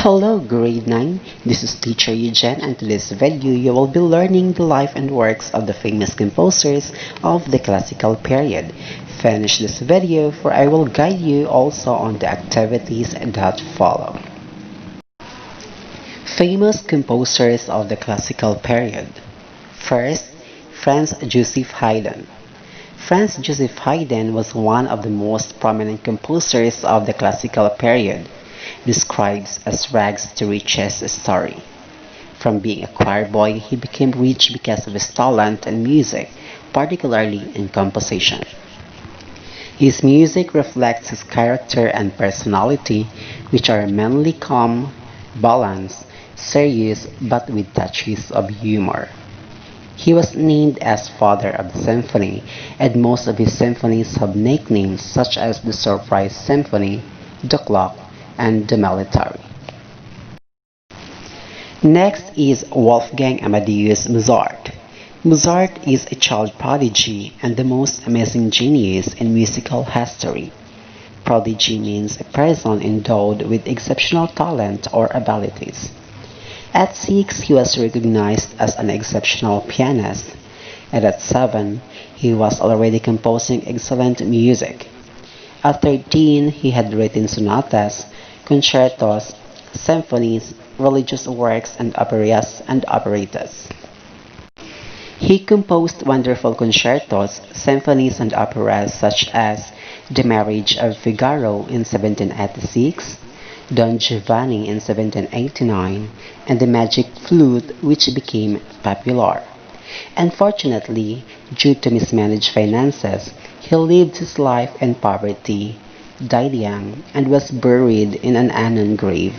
Hello grade 9, this is teacher Eugene, and to this video you will be learning the life and works of the famous composers of the classical period. Finish this video for I will guide you also on the activities that follow. Famous composers of the classical period. First, Franz Joseph Haydn. Franz Joseph Haydn was one of the most prominent composers of the classical period. Describes as rags to riches story. From being a choir boy, he became rich because of his talent in music, particularly in composition. His music reflects his character and personality, which are mainly calm, balanced, serious, but with touches of humor. He was named as Father of the Symphony, and most of his symphonies have nicknames such as the Surprise Symphony, the Clock, and the Military. Next is Wolfgang Amadeus Mozart. Mozart is a child prodigy and the most amazing genius in musical history. Prodigy means a person endowed with exceptional talent or abilities. At 6, he was recognized as an exceptional pianist, and at 7, he was already composing excellent music. At 13, he had written sonatas, concertos, symphonies, religious works, and operas and operettas. He composed wonderful concertos, symphonies, and operas such as The Marriage of Figaro in 1786, Don Giovanni in 1789, and The Magic Flute, which became popular. Unfortunately, due to mismanaged finances, he lived his life in poverty, died young, and was buried in an unknown grave.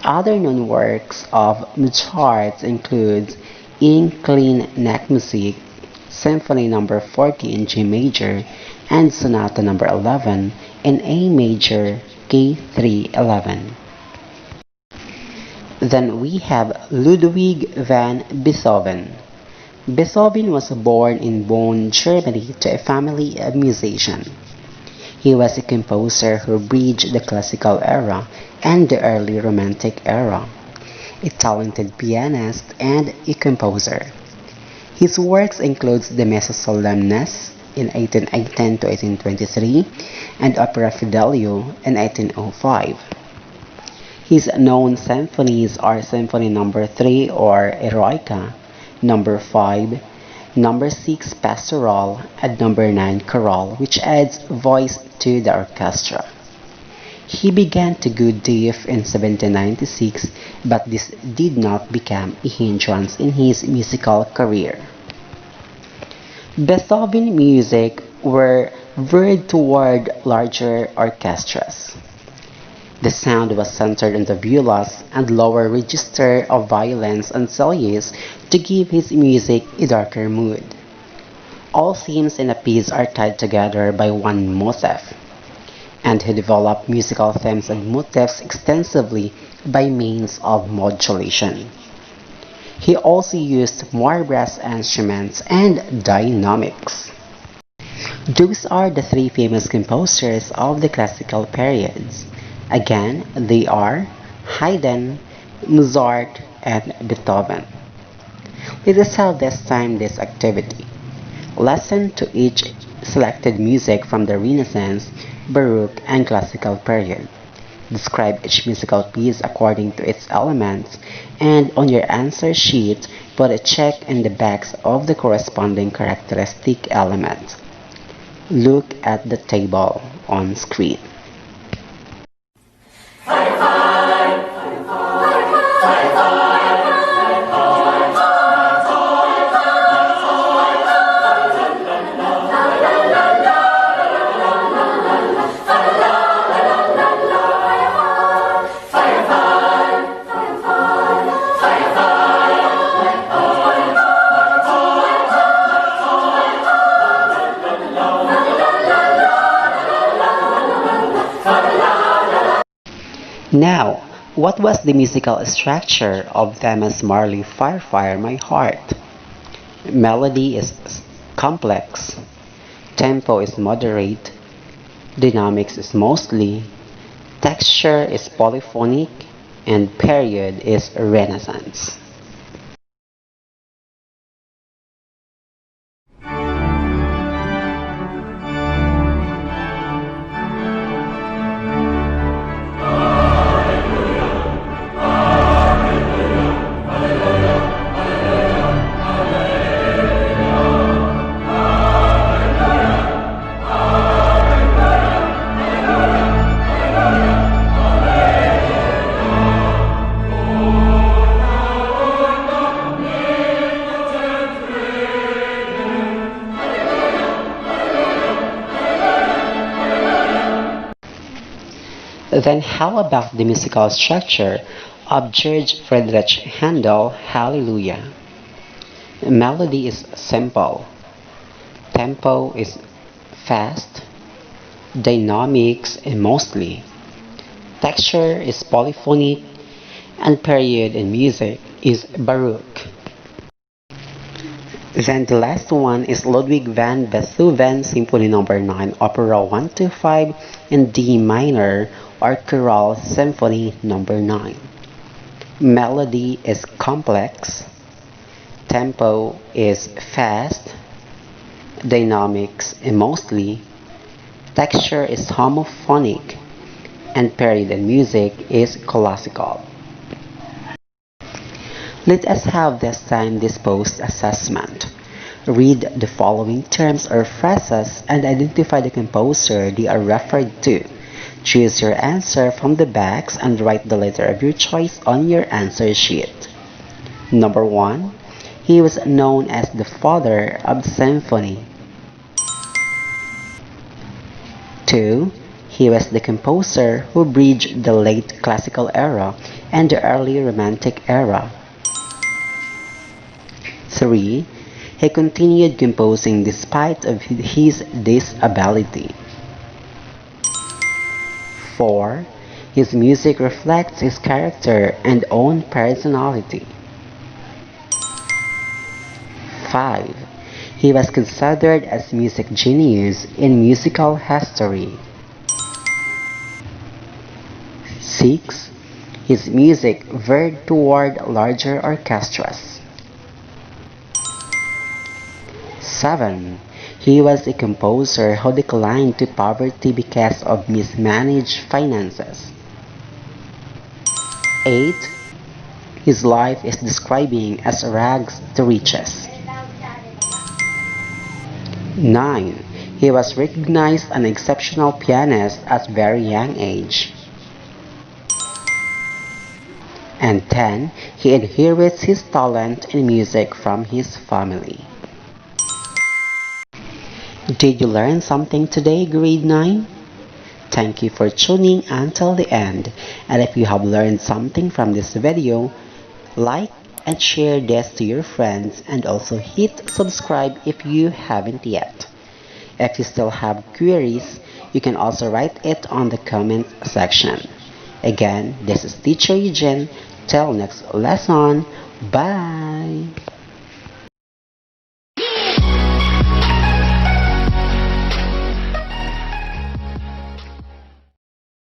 Other known works of Mozart include In Clean Neck Music, Symphony No. 40 in G major, and Sonata No. 11 in A major, K311. Then we have Ludwig van Beethoven. Beethoven was born in Bonn, Germany to a family of musicians. He was a composer who bridged the classical era and the early romantic era, a talented pianist and a composer. His works include the Messa Solemnis in 1818 to 1823 and Opera Fidelio in 1805. His known symphonies are Symphony No. 3 or LYKA, No. 5, No. 6 Pastoral, and No. 9 Chorale, which adds voice to the orchestra. He began to go deaf in 1796, but this did not become a hindrance in his musical career. Beethoven's music were veered toward larger orchestras. The sound was centered on the violas and lower register of violins and cellos to give his music a darker mood. All themes in a piece are tied together by one motif, and he developed musical themes and motifs extensively by means of modulation. He also used more brass instruments and dynamics. Those are the three famous composers of the classical periods. Again, they are Haydn, Mozart, and Beethoven. Let us have this time this activity. Listen to each selected music from the Renaissance, Baroque, and Classical period. Describe each musical piece according to its elements, and on your answer sheet, put a check in the box of the corresponding characteristic element. Look at the table on screen. Now, what was the musical structure of famous MORLEY Fire Fire My Heart? Melody is complex, tempo is moderate, dynamics is mostly, texture is polyphonic, and period is Renaissance. Then how about the musical structure of George Friedrich Handel, Hallelujah? Melody is simple, tempo is fast, dynamics mostly, texture is polyphonic, and period in music is Baroque. Then the last one is Ludwig van Beethoven Symphony No. 9, Opera 125 in D minor or Chorale Symphony No. 9. Melody is complex, tempo is fast, dynamics mostly, texture is homophonic, and period in music is classical. Let us have this time this post-assessment. Read the following terms or phrases and identify the composer they are referred to. Choose your answer from the box and write the letter of your choice on your answer sheet. Number 1. He was known as the father of the symphony. 2. He was the composer who bridged the late classical era and the early romantic era. 3. He continued composing despite of his disability. 4. His music reflects his character and own personality. 5. He was considered as music genius in musical history. 6. His music veered toward larger orchestras. 7. He was a composer who declined to poverty because of mismanaged finances. 8. His life is describing as rags to riches. 9. He was recognized an exceptional pianist at a very young age. And 10. He inherits his talent in music from his family. Did you learn something today, grade 9? Thank you for tuning until the end. And if you have learned something from this video, like and share this to your friends and also hit subscribe if you haven't yet. If you still have queries, you can also write it on the comment section. Again, this is Teacher Eugene. Till next lesson. Bye!